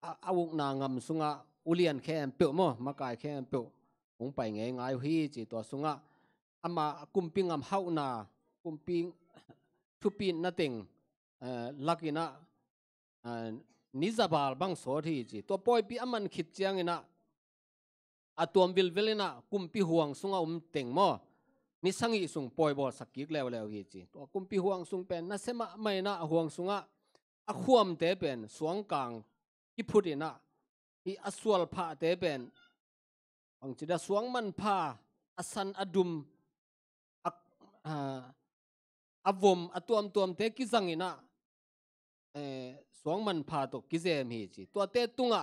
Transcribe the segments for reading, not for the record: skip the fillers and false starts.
awuk na ngam sunga ulian khem pe mo makai khem pe ong pai nge ngai hi chi to sunga ama kumping am hau na kumping thupin na ting lakina nizabal bang so thi chi to poi pi aman khit chiang ina atom bil velina kumpi huang sunga teng mo ni sangi sung poi bol sakik lew lew hi chi to kumpi huang sung pen na sema mai na huang sunga a khuam te pen suang kang ki phutina i aswal pha te pen ang chida suang man pha asan adum avom atuam tuam te ki zangina suang man pha to ki jem hi chi to te tunga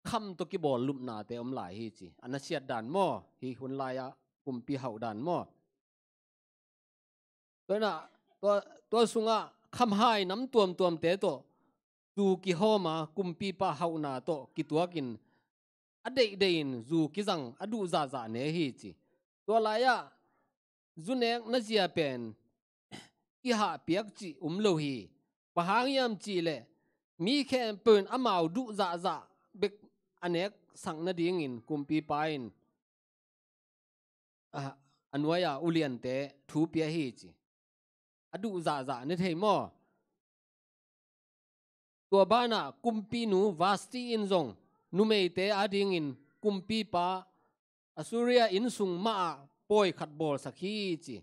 kham to ki bol lup na te om lai hi chi anasiat dan mo hi hun laya kumpi hau dan mo to na to sunga kham hai nam tuam tuam te to tu ki homa kumpi pa hau na to ki tuakin adei dein zu ki zang adu za za ne hi chi to laya zunek na zia pen ki ha piak chi lo hi pahang yam chi le mi khem pen amau du za za bek anek sang na ding in kumpi pain anwaya ulian te thu pia hi chi adu za za ne thei mo to bana kumpi nu vasti in zong nu mei te ading in kumpi pa asuria in sung ma poi khat bol sakhi chi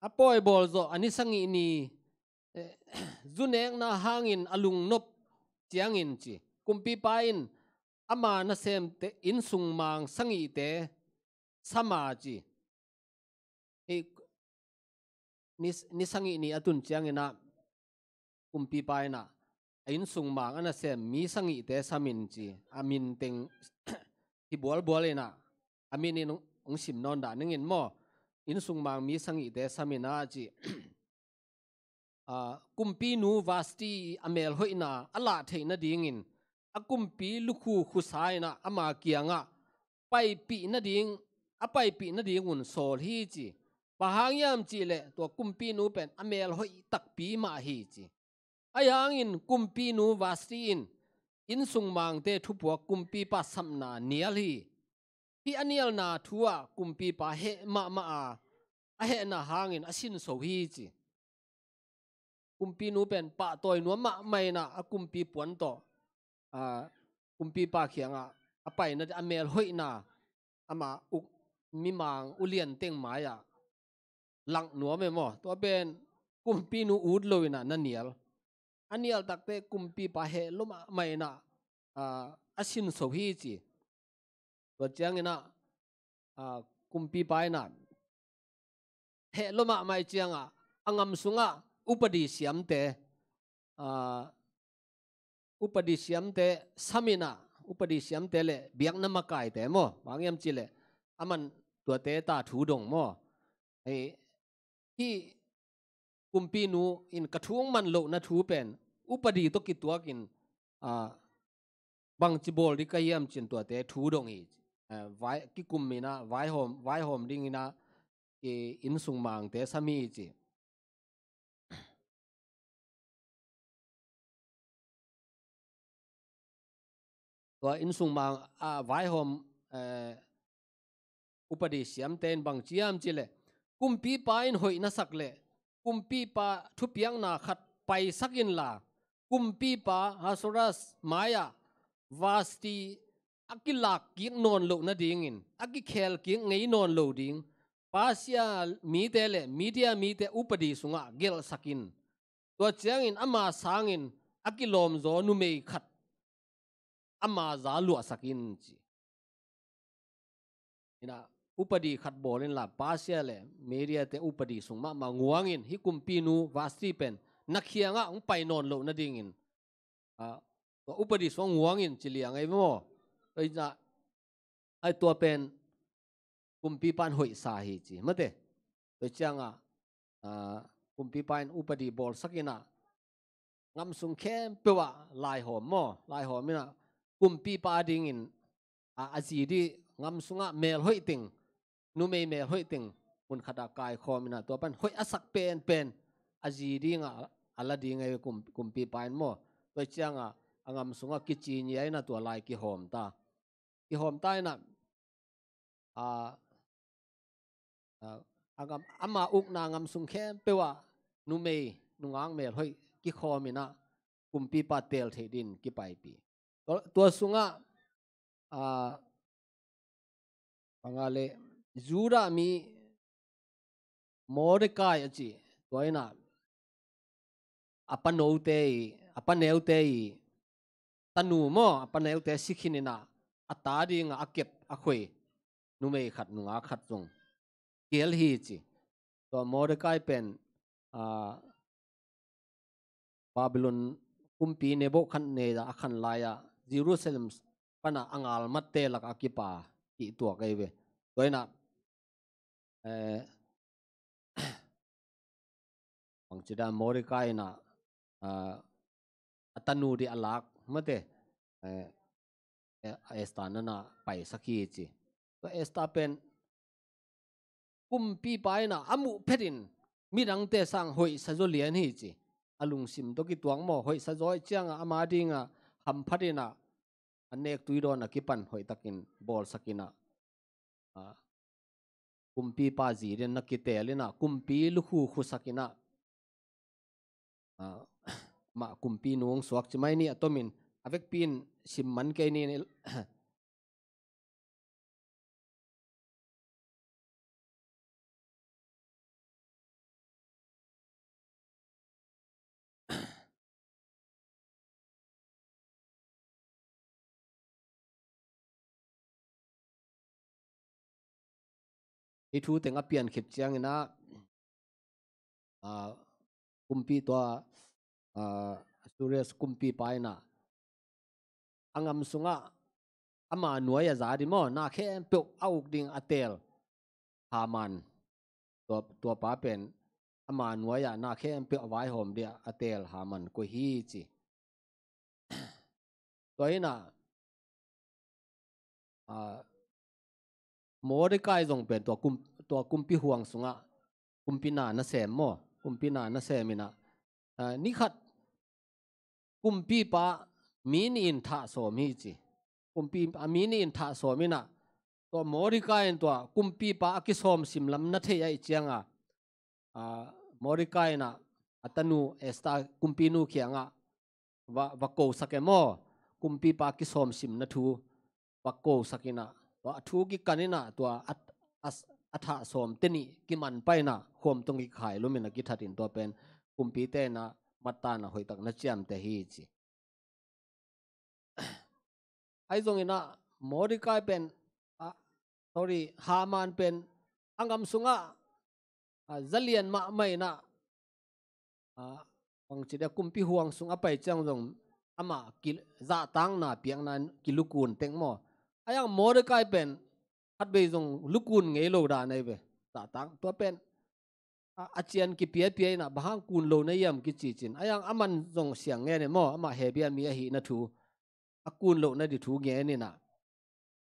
a poi bol zo ani sangi ni zunek na hangin alung nop chiang in chi kumpi pain ama na sem te in sung mang sangi te sama chi ni sangi ni atun chiang ina kumpi paina in sung mang ana sem mi sangi te samin chi amin teng hi bol bol ina amin in ong sim non da ningin mo in sung mang mi sangi te samina chi kumpi nu vasti amel hoina ala theina dingin akumpi lukhu khusaina ama kianga pai pi na ding apai pi na ding un sol hi chi pahang yam chi le to kumpi nu pen amel hoi tak pi ma hi chi ayang in kumpi nu vasti in sung mang te thupua kumpi pa samna nial hi anial na thua kumpi pa he ma a he na hangin asin so hi chi kumpi nu pen pa toy nu ma mai na a kumpi puan to kumpi pa khianga apai na amel hoi na ama uk mimang ulian teng maya lang nuwa me mo to ben kumpi nu ud loina na nial anial takte kumpi pa he loma mai na asin so hi chi to chiang ina kumpi pa na he loma mai chianga angam sunga upadi siam te samina upadi siam te le biak na makai te mo wangyam chi le aman tua te ta thu dong mo hi kumpi nu in kathung man lo na thu pen upadi to ki tuakin bang chi bol ri kayam chin tua te thu dong hi vai ki kummina vai hom ding ina in sung mang te sami chi to in sung mang vai hom upadi siam ten bang chiam chi le kumpi pa in hoi na sak le kumpi pa thu piang na khat pai sakin la kumpi pa hasuras maya vasti akilak ki non lo na ding in aki khel ki ngei non lo ding pasia mi te le media mi te upadi sunga gel sakin to chiang in ama sangin akilom zo nu mei khat ama za lu sakin chi ina upadi khat bolin la pasia le media te upadi sungma ma nguangin hi kumpi nu vasti pen nakhianga ong pai non lo na ding in to upadi song nguangin chiliang ai mo oina ai to pen kumpi pan hoi sa hi chi mate to changa kumpi pan upadi bol sakina ngam sung khem pewa lai hom mo lai hom ina kumpi pa ding in aji di ngam sunga mel hoi ting nu mei mel hoi ting mun khada kai khomina to pan hoi asak pen aji di nga ala di ngai kumpi pain mo toi chianga angam sunga kichi ni ai na to lai ki hom ta na angam ama uk na ngam sung khem pewa nu mei nungang mel hoi ki khomina kumpi pa tel thedin ki pai pi to sunga angale jura mi Mordecai achi toina apaneute tanu mo apaneute sikhinina atadi nga akep akhoi numei khat nunga khat chung kel hi chi to Mordecai pen Babylon kumpi nebo khan ne da akhan laya Jerusalem pana angal matte lak akipa ki to kaiwe toina chida Mordecai na atanu di alak mate Esther na pai sakhi chi to Esther pen kumpi pai na amu phedin mirang te sang hoi sajo lian hi chi alung sim to ki tuang mo hoi sajoi chiang ama dinga ham phadina anek tuido na kipan hoi takin bol sakina kumpi pa ziren na kitelina kumpi lukhu khu sakina ma kumpi nuang suak chimai ni atomin avek pin simman ke ni itu teng apian khip chiang ina kumpi to Asurias kumpi paina angam sunga ama nuaya zadi mo na khem pe auk ding atel Haman to pa pen ama nuaya na khem pe wai hom dia atel Haman ko hi chi toina Mordecai jong pen to kumpi huang sunga kumpi na sem mo kumpi na semina ni khat kumpi pa min in tha so mi chi kumpi min in tha so mina to Mordecai to kumpi pa akisom simlam na the ai chianga Mordecai na atanu Esther kumpi nu khianga wa ko sakemo kumpi pa kisom sim na thu wa ko sakina to thu ki kanina to atha som teni ki man paina khom tong ki khai lumina ki thatin to pen kumpi te na mata na hoi tak na chiam te hi chi ai zong ina Mordecai pen Haman pen angam sunga zalian ma mai na ong chida kumpi huang sunga pai chang jong ama kil za tang na piang nan kilukun teng mo ayang Mordecai pen hat be jong lukun ngei lo da nei be za tang to pen achian ki pia na bahang kun lo na yam ki chi chin ayang aman jong siang nge ne mo ama hebia mi hi na thu akun lo na di thu nge ni na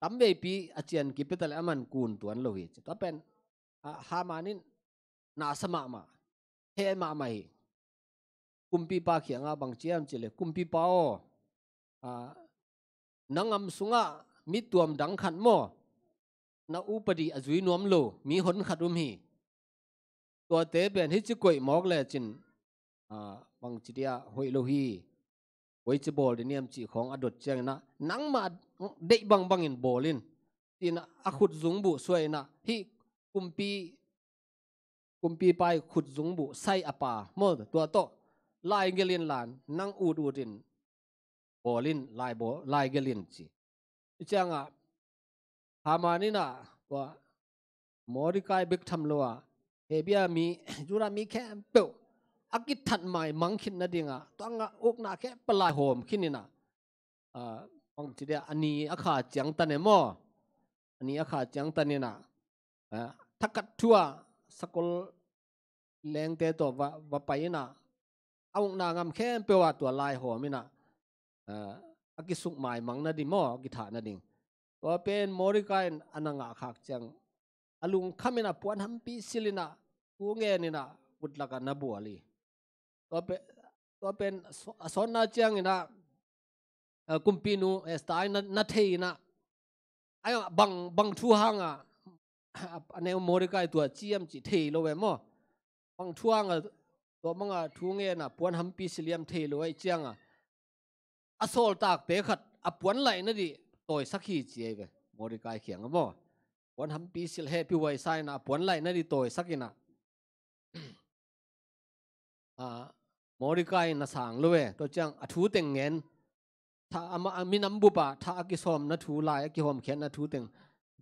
tambe pi achian ki petal aman kun tuan lo hi to pen Hamanin na sama ma he ma mai kumpi pa khianga bang chiam chile kumpi pa o nangam sunga mi tuam dang khan mo na upadi azui nom lo mi hon khatum hi to te ben hi chi koi mok le chin bang chidia hoi lo hi hoi chi bol de niam chi khong adot chang na nang ma dei bang in bolin tin a khut zung bu suai na hi kumpi pai khut zung bu sai apa mo to lai gelin lan nang udin bolin lai gelin chi changa Hamanina wa Mordecai big tham loa hebia mi jura mi khem pe akit that mai mangkhin na dinga tanga ok na khe palai hom khinina ong chidia ani akha chang tane mo ani akha chang tanina thakat thua sakol lengte to wa paina aung na ngam khem pe wa to lai homina akisuk mai mang na di mo ki tha na ding to pen Mordecai ananga khak chang alung khamena puan hampi silina tu nge ni na putlaka na buali to pe ตัวเป็นสอนนาเจียงนะกุมปีนูสไตล์นัทเทนะไอ้บังทูหังอันนี้โมริกายตัวเจียมจิเทโลเวมบังทูหังตัวมังทูเงินปวนฮัมปีสิเลียมเทโลไอเจียงอโซลตากเตะขัดปวนไหลนั่นดิตัวสักขีจีเอเวโมริกายเขียงมั้งปวนฮัมปีสิลเฮปิไวไซนะปวนไหลนั่นดิตัวสักกินะโมริกายน่ะสั่งเลยตัวจังทูเต็งเงินถ้ามีน้ำบุปผาถ้ากิสอมน่ะทูลายกิหอมเขียนน่ะทูเต็ง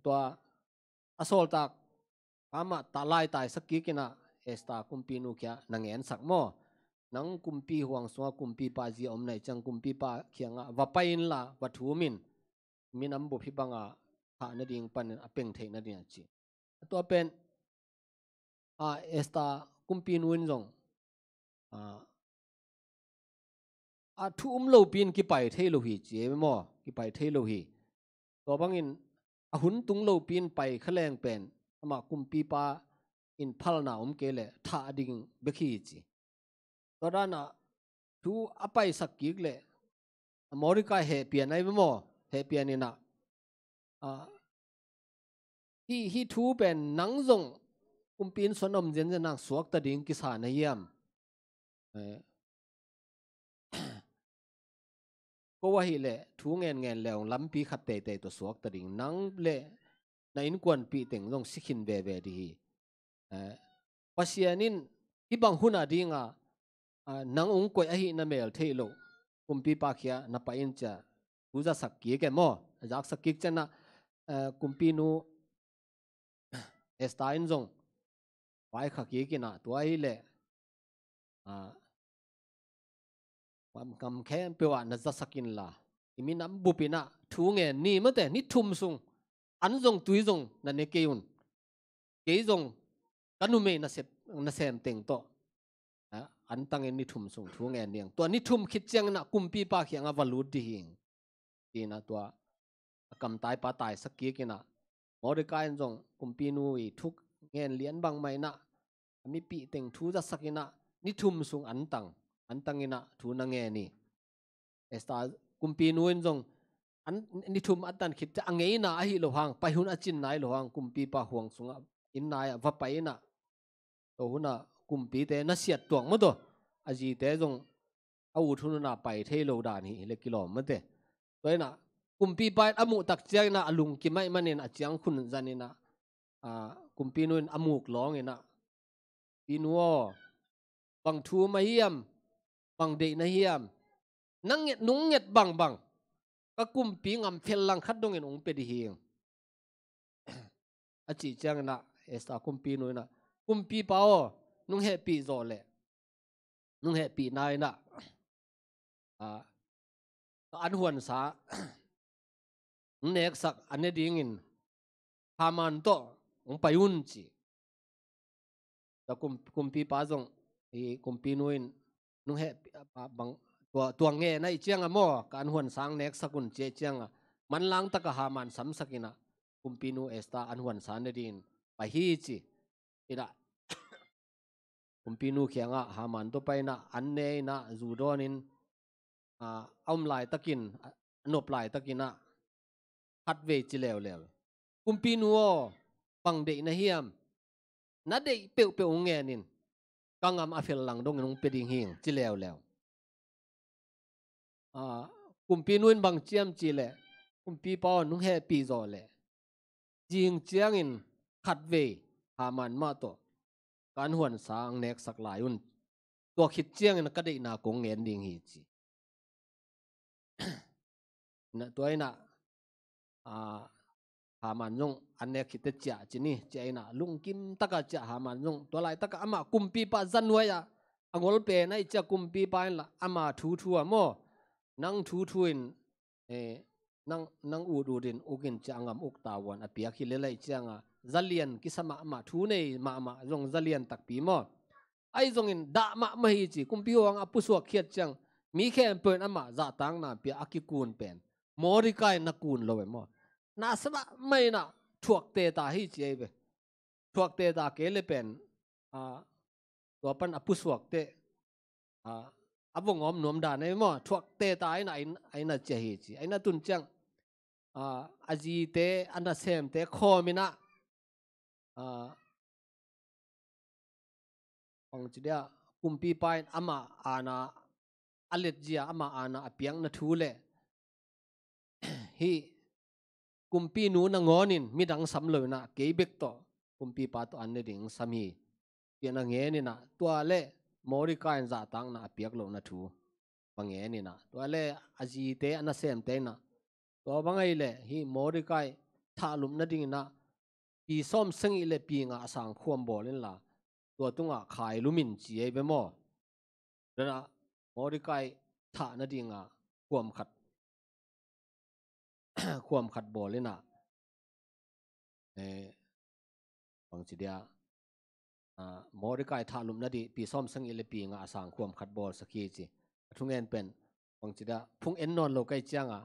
ตัวอโซลตากตาลายตายสักกี่กินะเอสตากุมปีนูเขียนังเงินสักโมนังกุมปีห่วงสวกุมปีปาจีอมในจังกุมปีปาเขียงว่าไปอินละว่าทูมินมีน้ำบุพิบังถ้านั่นดิ่งปันเป่งเทนั่นดิ่งจีตัวเป็นเอสตากุมปีนูนจงทุ่มโลปีนกี่ไปเทโลหีเจ๋ไม่หมอกี่ไปเทโลหีตัวบางอินหุ่นตุงโลปีนไปขแรงเป็นมากุมปีปาอินพัลนาเกเลท่าดิ่งเบคีจีตัวด้านทูไปสักกิกเลยมอริกาเฮเปียนไอ้ไม่หมอเฮเปียนนี่นะฮีทูเป็นนังซงกุมปีนสนมเจนจะนังสวกตะดิ่งกิสานเยี่ยมก็ว่าฮิเล่ทูเงินแล้วลำปีขัดเตะตัวสวกตะดิ่งนังเล่ในอินกวนปีเต็งลงสิขินเบเบดีปัสยานินที่บางหุ่นอดีงนังองค์กวยอหินาเมลเทโลกุมปีปาขียนับไปอินจะกูจะสักกี่แกมอจากสักกี่จะนะกุมปีนูเอสตาอินจงไปขักกี่กินะตัวฮิเล่ความกำแค่เปว่าน่าจะสักินละมีน้ำบุปินะทูเงินนี่มันแต่นี่ทุ่มซุงอันจงตุยจงนั่นเองเกี่ยวจงกันนุ่มน่าเสมเต็งโตอันตั้งเงินนี่ทุ่มซุงทูเงินเนี่ยตัวนี่ทุ่มคิดเจียงนะกุมปีปากยังวาลูดีหิงดีนะตัวกำตายปาตายสักกี่กินะมอริกาจงกุมปีนูอีทุกเงินเลี้ยนบางไม่นะมีปีเต็งทูจะสักินะนี่ทุ่มซุงอันตั้งอินะทูนังเงนี่เอสตากุมปีนูนจงอันนี่ทุ่มอันตันคิดจะอังเงน่ะฮิโลหังไปหุ่นอจินนายโลหังกุมปีปะห่วงสุงอินนายว่าไปน่ะตัวหุ่นกุมปีเตน่ะเสียดตัวมั้งตัวอจีเตจงเอาอุทุนน่ะไปเทโลดานี่เล็กกิโลมั้งเตตัวน่ะกุมปีไปอมุตักเจียงน่ะลุงกิไม่มันเนี่ยเจียงคุณจันนี่น่ะกุมปีนูนอมุกร้องเองน่ะปีนัวบางทูมาเยี่ยมบางเดนะเฮียมนั่งเงียนุ่งเงียบบังก็กุมปีงำเฟลลังคัดดงเงินองเปดีเฮียงอาจีจังนะเอสตากุมปีนุยนะกุมปีเปล่านุ่งเฮปีโซเล่นุ่งเฮปีนายนะอันหวนสาเนกสักอันนี้ดิ้งินพามันโตองไปอุ่นจีแต่กุมปีป้าจงกุมปีนุยนุ่งเฮบางตัวเงยในเจียงมั่วการหวนสังเนกสกุลเจียงมันล้างตะกหามันสำสกินะกุมปีนูเอสตาอันหวนสานดินไปฮีจีอีละกุมปีนูเขียงหามันตัวไปนะอันเนยนะจูโดนินอมลายตะกินนบลายตะกินะฮัดเวจิเลวกุมปีนูบังเดนะเฮียมนัดเดเปียวเงยนินกังงามอาเฟลหลังดงนงเปดิงหิงจิเลวกุมปีนุ่นบางเจียมจีเล่กุมปีปอนุ่งเฮปีโซเล่จิงเจียงอินขัดเวหามันมาโตการหวนสางเนกสักหลายอุนตัวคิดเจียงอินก็ได้นากงเงินดิ่งฮีจีนะตัวไอ้น่ะหามันยงอันเนกคิดเจียจีนี่เจียน่ะลุงกิมตะกะเจียหามันยงตัวไรตะกะอามากุมปีปะจันไว้angol pe na icha kumpi pain la ama thu mo nang thu thuin nang ududin ugin changam uktawan apia khilelai changa zalian kisama ma thu nei ma jong zalian takpi mo ai jong in da ma hi chi kumpi wang apuswa khiat chang mi khem pen ama za tang na pia akikun pen morikai na kun lowe mo na sama mai na thuak te ta hi chi be thuak te ta ke le penตัวปันอปุสวกเต abong om nom da nei mo thuak te ta aina che hi chi aina tun chang aji te ana sem te khomina ong chidia kumpi pain ama ana alet jia ama ana apiang na thule hi kumpi nu na ngonin midang samlo na keibek to kumpi pa to anne ding sami piana nge ni na tua le mori kain za tang na apiak lo na thu pange ni na tua le aji te ana sem te na to bangai le hi mori kai tha lum na ding na pi som seng ile pi nga asang khuam bolin la tua tunga khai lumin chi ai be mo na mori kai tha na dinga khuam khat khuam khat bolina bang chi dia mori kai tha lum na di pi som seng ile pi nga asang khuam khat bol sakhi chi thungen pen bang chi da phung en non lo kai changa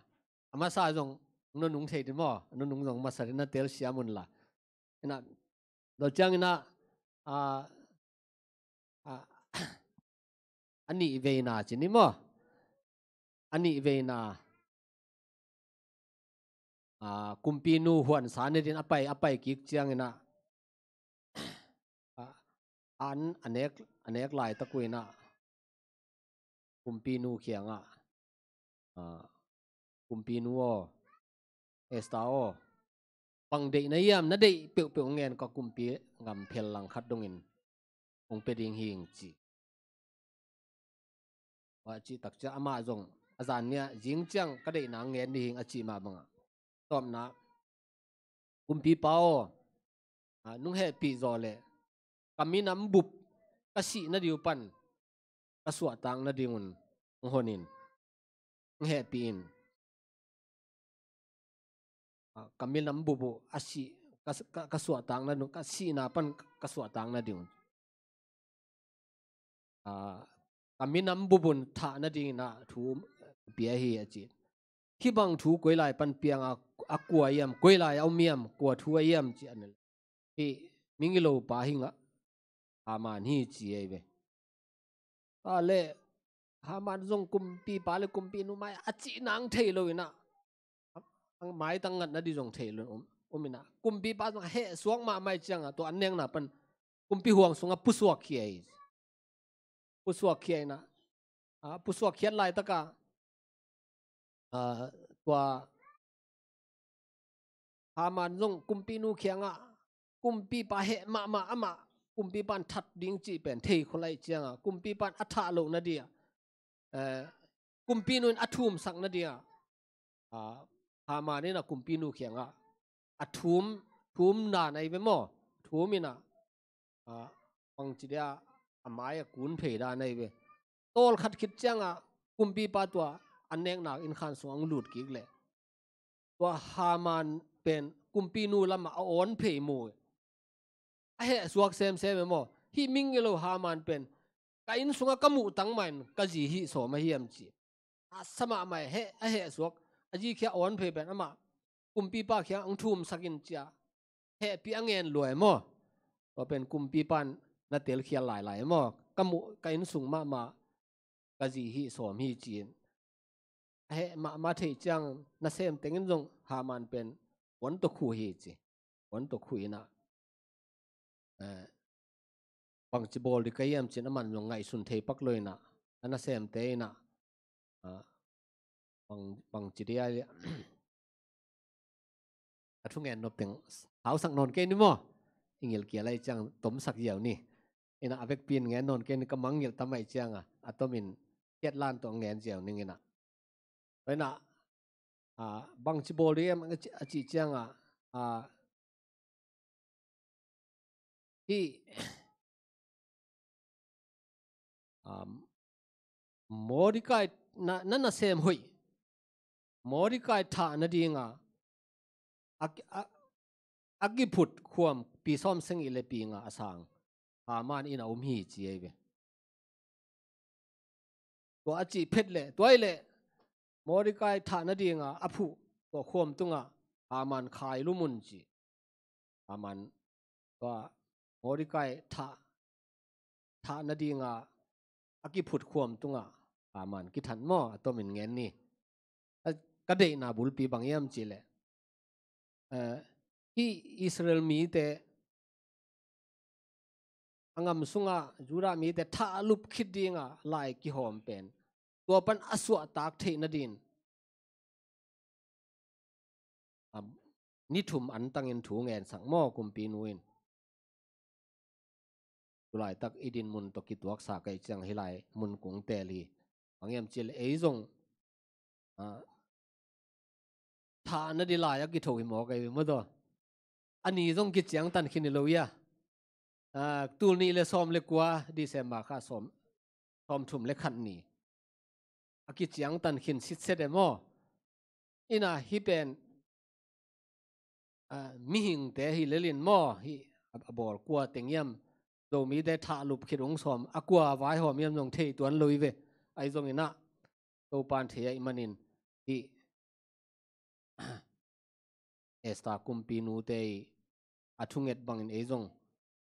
ama sa jong no nung thei di mo no nung jong ma sarina tel siamun la ina lo chang ina ani ve na chi ni mo ani ve na kumpi nu huan sa ne din apai ki chiang ina an anek lai ta kuina kumpi nu khianga kumpi nu o esta o pang de na yam na de pe pe ngen ka kumpi ngam phel lang khat dongin ong pe ding hing chi wa chi tak cha ama jong azan nia jing chang ka de na ngen ni hing achi ma banga tom na kumpi pao nung he pi zo le kaminam bup kasi na diu pan kaswa tang na dingun honin he pin kaminam bubu asi kaswa tang na nu kasi na pan kaswa tang na dingun kaminam bubun tha na ding na thu pia hi achi khi bang thu koi lai pan piang a kwa yam koi lai au miam kwa thu yam chi an hi mingilo pa hinga aman hi chi ai be ale haman zong kumpi pa le kumpi nu mai achi nang thei lo ina ang mai tang ngat na di zong thei lo omina kumpi pa zong he suang ma mai chang to aneng na pan kumpi huang sunga pusuak khiai pusuak khiai na pusuak khiat lai taka tua haman zong kumpi nu khianga kumpi pa he ma ama kumpi pan that ding chi pen thei kholai chianga kumpi pan atha lo na dia kumpi nun athum sak na dia hama ni na kumpi nu khianga athum na nai be mo thumina pang chi dia amaya kun phei da nai be tol khat khit changa kumpi pa tua aneng na in khan suang lut ki le tua haman pen kumpi nu lama on phei mo a he suak sem mo hi mingelo haman pen ka in sunga kamu tangman ka ji hi so ma hiam chi sama mai he a he suak aji khia on phei pen ama kumpi pa khia ang thum sakin cha he pi angen loi mo to pen kumpi pan na tel khia lai mo kamu ka in sung ma ka ji hi som hi chin he ma thei chang na sem tengin jong haman pen won to khu hi chi won to khu ina pang chi bol di kayam chin aman jong ngai sun thei pak loina ana sem te na pang chi dia athungen nop teng hau sak non ke ni mo ingil kia lai chang tom sak yaw ni ina avek pin ngen non ke ni kamang ngil tamai chang atomin ket lan to ngen jaw ni ngina na bang chi bol em chi chang hi modikai na sem hoi modikai tha na dinga agi phut khuam pi som seng ile pi nga asang man ina hi chi ai be to achi phet le toile modikai tha na dinga aphu to khom tunga man khai lumun chi man to modikai tha na dinga aki phut khuam tunga man ki than mo to min ngen ni ka de na bul pi bang yam chi le ki Israel mi te angam sunga jura mi te tha lup khit dinga lai ki hom pen to pan aswa tak the na din ni thum an tangin thu ngen sang mo kum pi nuin tulai tak idin mun to ki tuak sa kai chang hilai mun kung te li angem chil ei zong tha na di la ya ki tho hi mo kai mo do ani zong ki chang tan khin lo ya tul ni le som le kwa December kha som thum le khan ni aki chiang tan khin sit set emo ina hi pen mi hing te hi lelin mo hi abor kwa tengyam do mi de tha lup khirung som akwa vai hom yam nong thei tuan loi ve ai zong ina to pan the ai manin hi esta kumpi nu te athunget bangin ei zong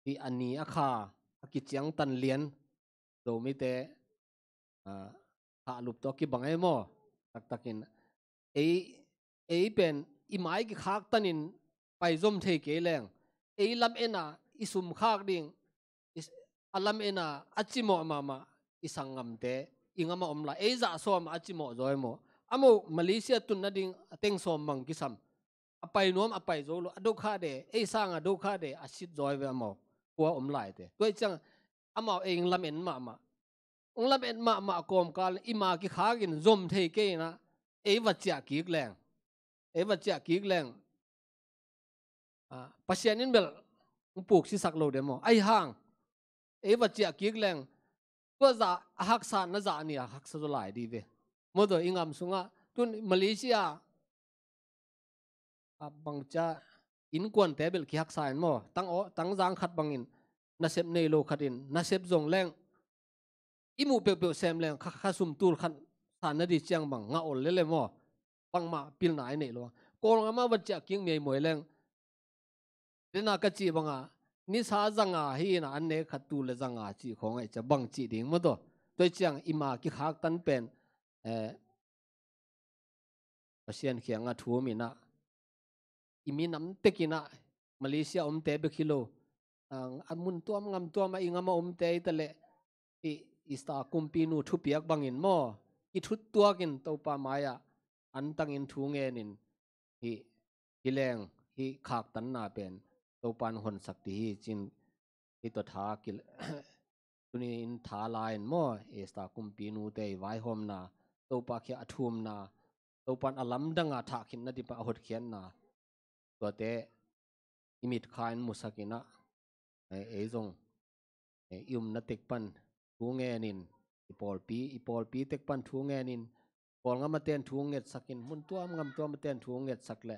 hi ani akha aki chiang tan lian do mi te tha lup to ki bangai mo tak takin ei pen imai ki khak tanin pai zom thei ke leng ei lam ena isum khak ding alam ena achimo mama isangam te ingama omla ei za som achimo zoi mo amo Malaysia tun na ding ateng som mang kisam apai nom apai zo lo ado kha de ei sang ado kha de asit zoi ve mo kwa omlai te toi chang amao eng lam en mama ong lam en ma kom kal ima ki khagin zom thei ke na ei wachia ki leng ei wachia ki leng pasianin bel puk si sak lo demo ai hang ei wachia ki leng ko za hak san na za ni hak sa zo lai di ve modo ingam sunga tun Malaysia bangcha in kwan tebel ki hak san mo tang jang khat bangin na sep nei lo khatin na sep zong leng imu pe pe sem leng kha sum tul khan san na di chiang bang nga ol le mo bang ma pil nai nei lo kol nga ma wachia king mei moi leng dena ka chi banga ni sa zanga hi na an ne khat tu le zanga chi khong ai cha bang chi ding mo do toi chiang ima ki khak tan pen pasien khianga thu mi na imi nam tekina Malaysia te be kilo amun tuam ngam tuam ingama te tale ista kumpi nu thu piak bangin mo ki thut tuakin to pa maya an tangin thu ngenin hi hileng hi khak tan na pen to pan hon sakti hi chin hi to tha kil tunin tha lain mo ista kumpi nu te vai hom na to pa khia athum na to pan alam danga tha khin na di pa hot khian na to te imit khain musakina ei zong na tek pan thu ngenin ipol pi tek pan thu ngenin pol ngam ten thu nget sakin mun tuam ngam tuam ten thu nget sakle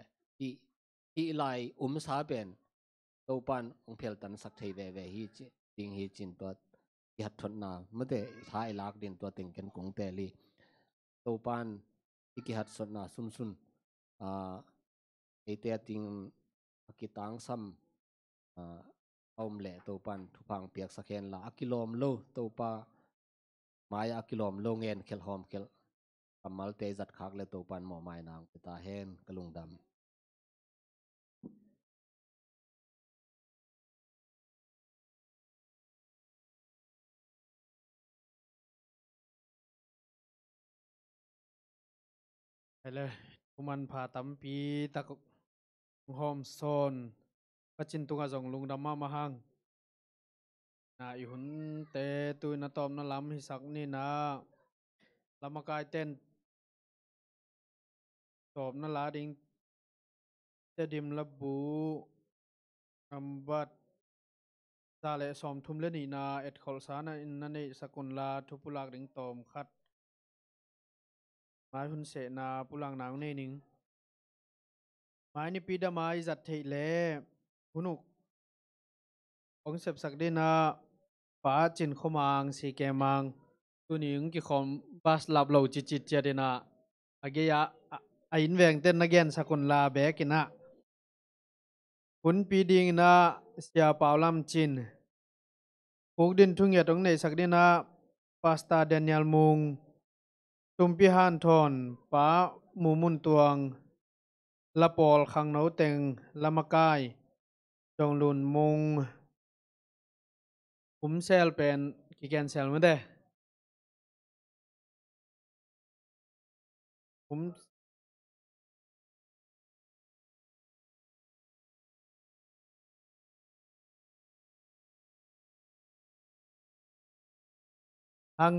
hi lai sa ben to pan ong phel tan sak thei ve ve hi chi ting hi chin to hi hat thon na mate thai lak din to ting ken kong te li to pan ki hat son na sun ete ting akitang sam om le to pan thupang piak sakhen la akilom lo to pa maya akilom lo ngen khel hom khel kamal te zat khak le to pan mo mai nang ta hen kalung dam hele kuman pha tampi tak hom son pachin tunga jong lungdam ma hang na i hun te tu na tom na lam hi sak ni na lamakai ten tom na la ding te dim la bu ambat sa le som thum le ni na et khol sa na in na nei sakun la thu pulak ding tom khat mai hun se na pulang nang nei ning mai ni pi da mai zat thei le hunuk ong sep sak de na pa chin khomang si ke mang tu ning ki khom bas lap lo chi chi che de na age ya a in veng ten na gen sakun la be kina hun pi ding na sia paulam chin puk din thung ya tong nei sak de na pasta Daniel Mung tumpi han thon pa mumun tuang la pol khang no teng lamakai dong lun mung sel pen ki cancel ma de hang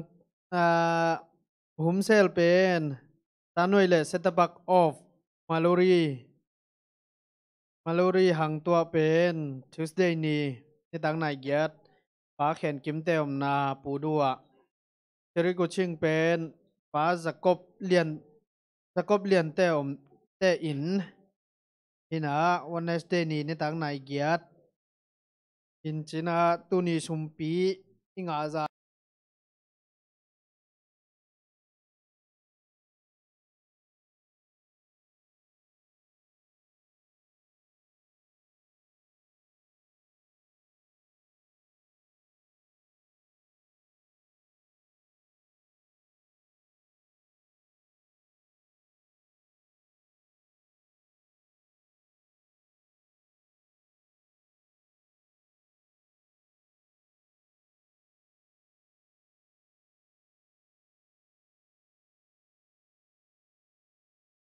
sel pen tanoi le setup off malori hang tua pen Tuesday ni ni tang nai giat pa khen kim teom na pu dua teri ko ching pen pa Jacob lian teom te in hina Wednesday ni tang nai giat in china tuni sumpi inga za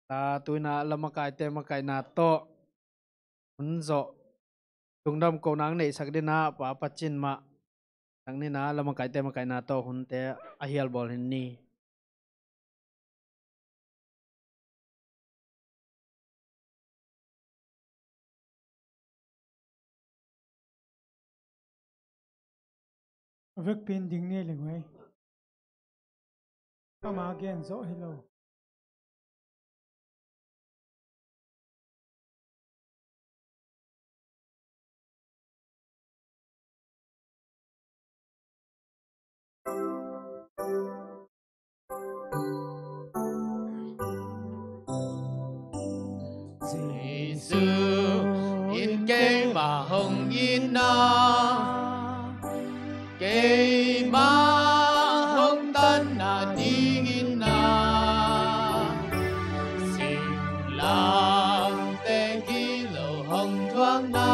ta tuina lamakai te makai na to unzo tungdam ko nang nei sakdina pa pachin ma tang ni na lamakai te makai na to hun te ahial bol hin ni vek pin ding ne le ngoi ama again zo hello Giêsu in cây mà hồng in na cây mà hồng tân na đi in na xin làm tên ký lầu hồng thoáng na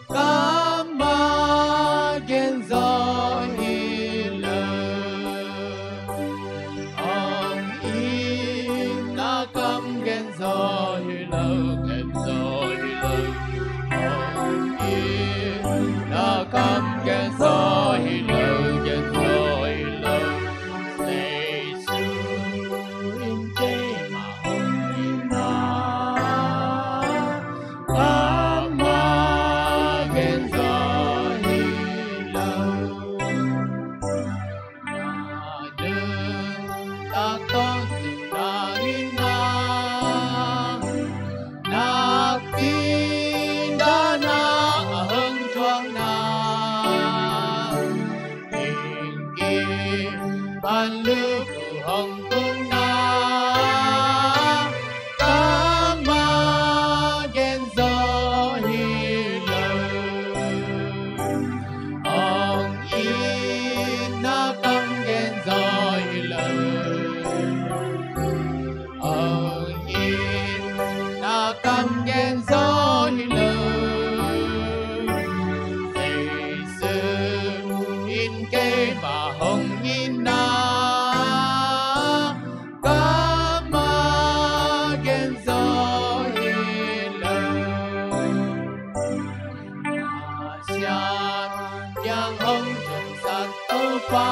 cảm ơn gen gió hi lời ông in na cam gen gió hi lời gen gió hi lời ông in na cam gen gió hi lời gen gió hi lời Giêsu in cây mà hồng in na cảm ơn gen gió hi lời mà đừng ta có sự đangin na pinda na hưng chuang na hình kim ban lưu của hồng cung na cảm ơn gen gió hi lời ông in na cam gen gió hi lời ông in na cam gen gió hi lời Giêsu in cây mà hồng in na cảm ơn gen gió hi lời Asian yang hồng trồng sạt tâu pha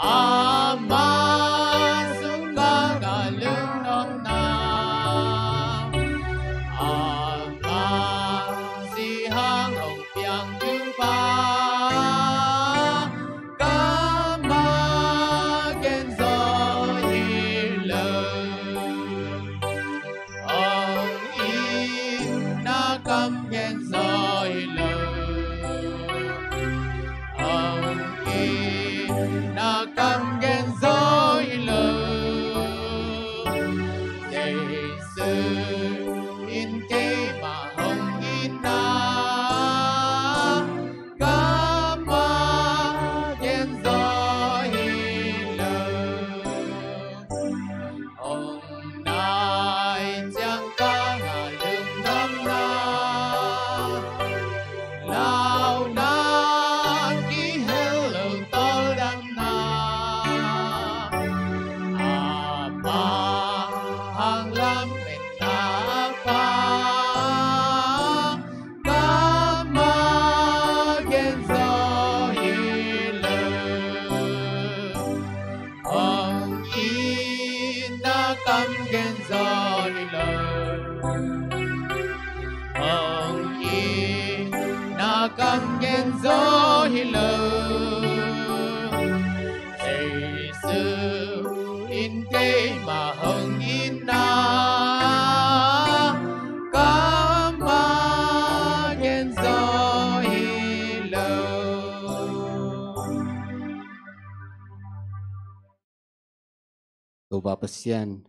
ama sunga ga lưng non na ama si hang hồng piang trưng pha cảm ơn gen gió hi lời ông in na cam gen gió hi lời ông in na cam gen gió hi lời Giêsu in cây mà hồng in na cam gen zo hi lo Jesus in te ma hong in na kama gen zo hi lo Toba pasien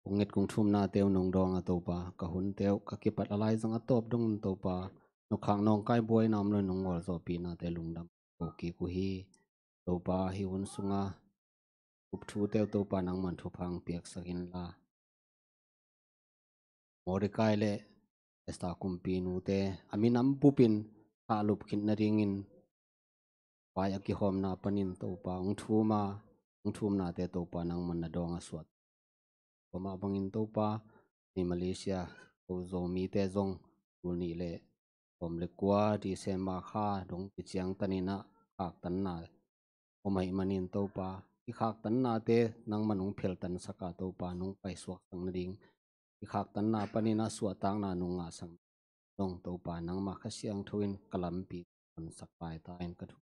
ungit kung thum na teu nong dong a toba ka hun teu ka kipat alai zang a top dong toba no khang nong kai boy nam lo nong wal zo pi na te lungdam ko ki ku hi toba hi un sunga up thu teu toba nang man thu phang piak sakin la Mordecai le esta kumpi nu te aminam pupin ta lup khin na ringin pai aki hom na panin toba ung thum na te toba nang man na dong a suat pama bangin topa ni Malaysia ko zo mi te zong ul ni le pom le kwa di se ma kha dong pi chiang tanina khak tan na o mai manin topa i khak tan na te nang manung phel tan saka topa nung pai suak sang na ding i khak tan na panina suwa tang na nung nga sang dong topa nang ma kha siang thoin kalam pi on sakai ta en ka thu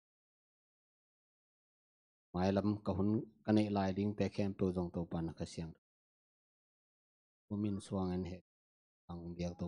mai lam ka hun kanei lai ding te khem to zong topa na kha siang min suang an he ang biak to